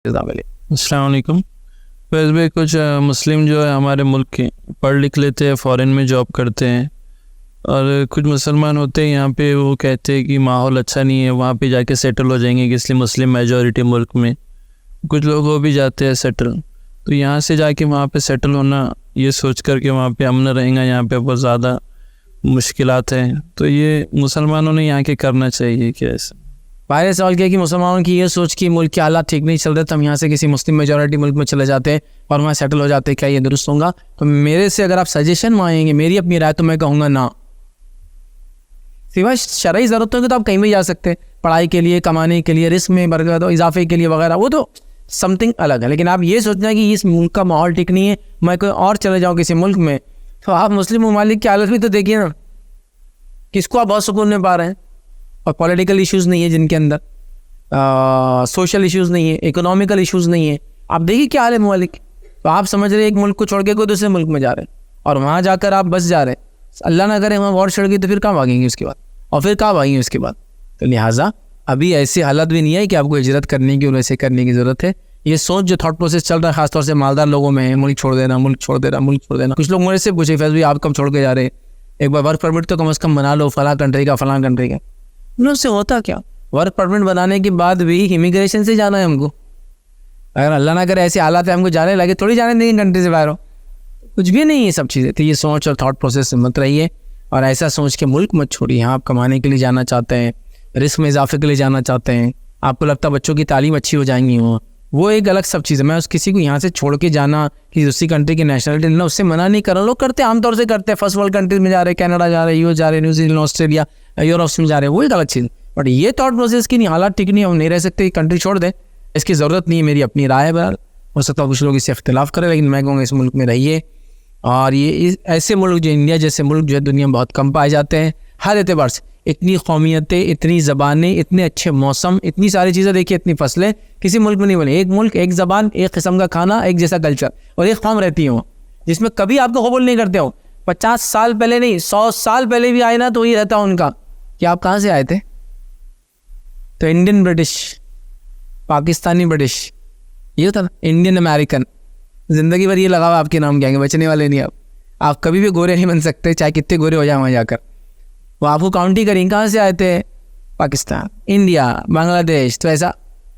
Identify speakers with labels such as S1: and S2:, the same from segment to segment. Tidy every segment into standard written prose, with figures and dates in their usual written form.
S1: अस्सलाम वालेकुम। वैसे भी कुछ मुस्लिम जो है हमारे मुल्क के पढ़ लिख लेते हैं, फ़ॉरेन में जॉब करते हैं, और कुछ मुसलमान होते हैं यहाँ पे, वो कहते हैं कि माहौल अच्छा नहीं है, वहाँ पे जाके सेटल हो जाएंगे, कि इसलिए मुस्लिम मेजॉरिटी मुल्क में कुछ लोग हो भी जाते हैं सेटल। तो यहाँ से जाके वहाँ पे सेटल होना, ये सोच कर के वहाँ पे अमन रहेगा, यहाँ पे बहुत ज़्यादा मुश्किलात हैं, तो ये मुसलमानों ने यहाँ के करना चाहिए क्या ऐसा?
S2: पहले सवाल किया कि मुसलमानों की ये सोच कि मुल्क के हालात ठीक नहीं चल रहे तो हम यहाँ से किसी मुस्लिम मेजॉरिटी मुल्क में चले जाते हैं और वहाँ सेटल हो जाते हैं, क्या ये दुरुस्त होगा? तो मेरे से अगर आप सजेशन मांगेंगे, मेरी अपनी राय, तो मैं कहूँगा ना। सिवाय शरई ज़रूरतों के तो आप कहीं भी जा सकते हैं, पढ़ाई के लिए, कमाने के लिए, रिस्क में बरकत और इजाफे के लिए वगैरह, वो तो समथिंग अलग है। लेकिन आप ये सोचना है कि इस मुल्क का माहौल ठीक नहीं है, मैं कोई और चले जाऊँ किसी मुल्क में, तो आप मुस्लिम ममालिक की हालत भी तो देखिए ना, किसको आप बहुत सुकून में पा रहे हैं, और पॉलिटिकल इश्यूज़ नहीं है जिनके अंदर, सोशल इश्यूज़ नहीं है, इकोनॉमिकल इश्यूज़ नहीं है। आप देखिए क्या हाल है ममालिक। तो आप समझ रहे हैं एक मुल्क को छोड़ के कोई दूसरे मुल्क में जा रहे हैं, और वहाँ जाकर आप बस जा रहे हैं, अल्लाह ना करे वहाँ वॉर छिड़ गई तो फिर कहाँ भागेंगे उसके बाद, और फिर कहाँ भागेंगे उसके बाद? तो लिहाजा अभी ऐसी हालत भी नहीं है कि आपको हिजरत करने की और वैसे करने की ज़रूरत है। ये सोच जो थॉट प्रोसेस चल रहा है खासतौर से मालदार लोगों में है, मुल्क छोड़ देना, मुल्क छोड़ देना, मुल्क छोड़ देना। कुछ लोग मुझे से पूछे, फैज़ भाई आप कब छोड़ के जा रहे हैं, एक बार वर्क परमिट तो कम से कम बना लो, फलां कंट्री का फलां कंट्री का। उससे होता क्या? वर्क परमिट बनाने के बाद भी इमिग्रेशन से जाना है हमको। अगर अल्लाह ना करे ऐसे हालात है हमको जाने लगे, थोड़ी जाने देंगे कंट्री से बाहर हो, कुछ भी नहीं है सब चीज़ें। तो ये सोच और थॉट प्रोसेस से मत रहिए, और ऐसा सोच के मुल्क मत छोड़िए। हाँ, आप कमाने के लिए जाना चाहते हैं, रिस्क में इजाफे के लिए जाना चाहते हैं, आपको लगता है बच्चों की तालीम अच्छी हो जाएंगी, वो एक अलग सब चीज़ है। मैं उस किसी को यहाँ से छोड़ के जाना, कि दूसरी कंट्री की नेशनलिटी लेना, उससे मना नहीं कर रहा। लोग करते हैं, आमतौर से करते हैं, फर्स्ट वर्ल्ड कंट्रीज में जा रहे हैं, कनाडा जा रहे हैं, यूएस जा रहे हैं, न्यूजीलैंड, ऑस्ट्रेलिया, यूरोप में जा रहे हैं, वो एक अलग चीज़। बट ये थॉट प्रोसेस की नहीं, हालात ठीक नहीं, हम नहीं रह सकते, कंट्री छोड़ दें, इसकी ज़रूरत नहीं है। मेरी अपनी राय है, बहरहाल हो सकता है कुछ लोग इससे इख्तिलाफ़ करें, लेकिन मैं कहूँगा इस मुल्क में रहिए। और ये ऐसे मुल्क जो इंडिया जैसे मुल्क जो है दुनिया में बहुत कम पाए जाते हैं, हर एतबार से। इतनी कौमियतें, इतनी ज़बानें, इतने अच्छे मौसम, इतनी सारी चीज़ें देखिए, इतनी फसलें किसी मुल्क में नहीं बनी। एक मुल्क, एक ज़बान, एक किस्म का खाना, एक जैसा कल्चर, और एक कौम रहती है वो, जिसमें कभी आपको कबूल नहीं करते हो। 50 साल पहले नहीं, 100 साल पहले भी आए ना तो ये रहता उनका कि आप कहाँ से आए थे, तो इंडियन ब्रिटिश, पाकिस्तानी ब्रिटिश, ये होता ना, इंडियन अमेरिकन। ज़िंदगी भर ये लगाव आपके नाम कहेंगे, बचने वाले नहीं आप कभी भी गोरे नहीं बन सकते, चाहे कितने गोरे हो जाए वहाँ जाकर। वो आपको काउंट ही करेंगे कहाँ से आए थे, पाकिस्तान, इंडिया, बांग्लादेश, तो ऐसा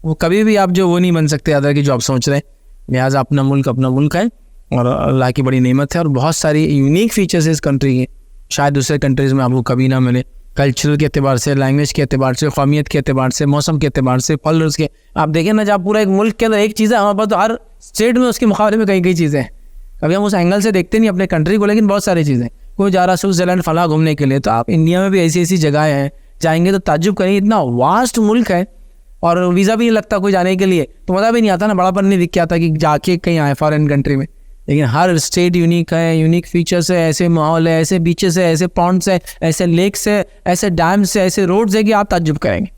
S2: वो कभी भी आप जो वो नहीं बन सकते अदर की जो आप सोच रहे हैं। लिहाजा अपना मुल्क है, और अल्लाह की बड़ी नेमत है, और बहुत सारी यूनिक फीचर्स है इस कंट्री के, शायद दूसरे कंट्रीज़ में आपको कभी ना मिले। कल्चरल के अतबार से, लैंग्वेज के अतबार से, कौमियत के अतबार से, मौसम के अतबार से, फॉलोअर्स के। आप देखें ना, जब पूरा एक मुल्क के अंदर एक चीज़ है, हमारे पास तो हर स्टेट में उसके मुकाबले में कई चीज़ें हैं। कभी हम उस एंगल से देखते नहीं अपने कंट्री को, लेकिन बहुत सारी चीज़ें। कोई जा रहा स्विट्ज़रलैंड फला घूमने के लिए, तो आप इंडिया में भी ऐसी जगह हैं, जाएंगे तो ताज्जुब करेंगे, इतना वास्ट मुल्क है, और वीज़ा भी नहीं लगता कोई जाने के लिए, तो मज़ा भी नहीं आता ना, बड़ापन नहीं दिख के आता कि जाके कहीं आए फॉरेन कंट्री में। लेकिन हर स्टेट यूनिक है, यूनिक फीचर्स है, ऐसे माहौल है, ऐसे बीचेस है, ऐसे पॉन्ड्स है, ऐसे लेक्स है, ऐसे डैम्स है, ऐसे रोड्स है कि आप ताज्जुब करेंगे।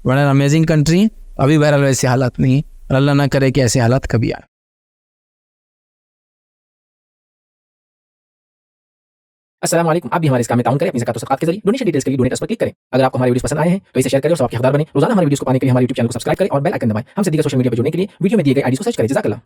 S2: बड़ा अमेजिंग कंट्री है। अभी बहरहाल ऐसे हालात नहीं है, और अल्लाह ना करे कि ऐसे हालात कभी आए।
S3: अस्सलाम वालेकुम। आप भी हमारे इस काम में ताउन करें अपनी ज़कात और सदक़ात के जरिए। डोनेशन डिटेल्स के लिए डोनेट पर क्लिक करें। अगर आपको हमारे वीडियोस पसंद आए हैं तो इसे शेयर करें और सबके हकदार बने। रोजाना हमारे वीडियोस को पाने के लिए हमारे YouTube चैनल को सब्सक्राइब करें और बेल आइकन दबाएं। हमसे दीगर सोशल मीडिया पर जुड़ने के लिए वीडियो में दिए गए आईडी को सर्च करें। जज़ाकल्लाह।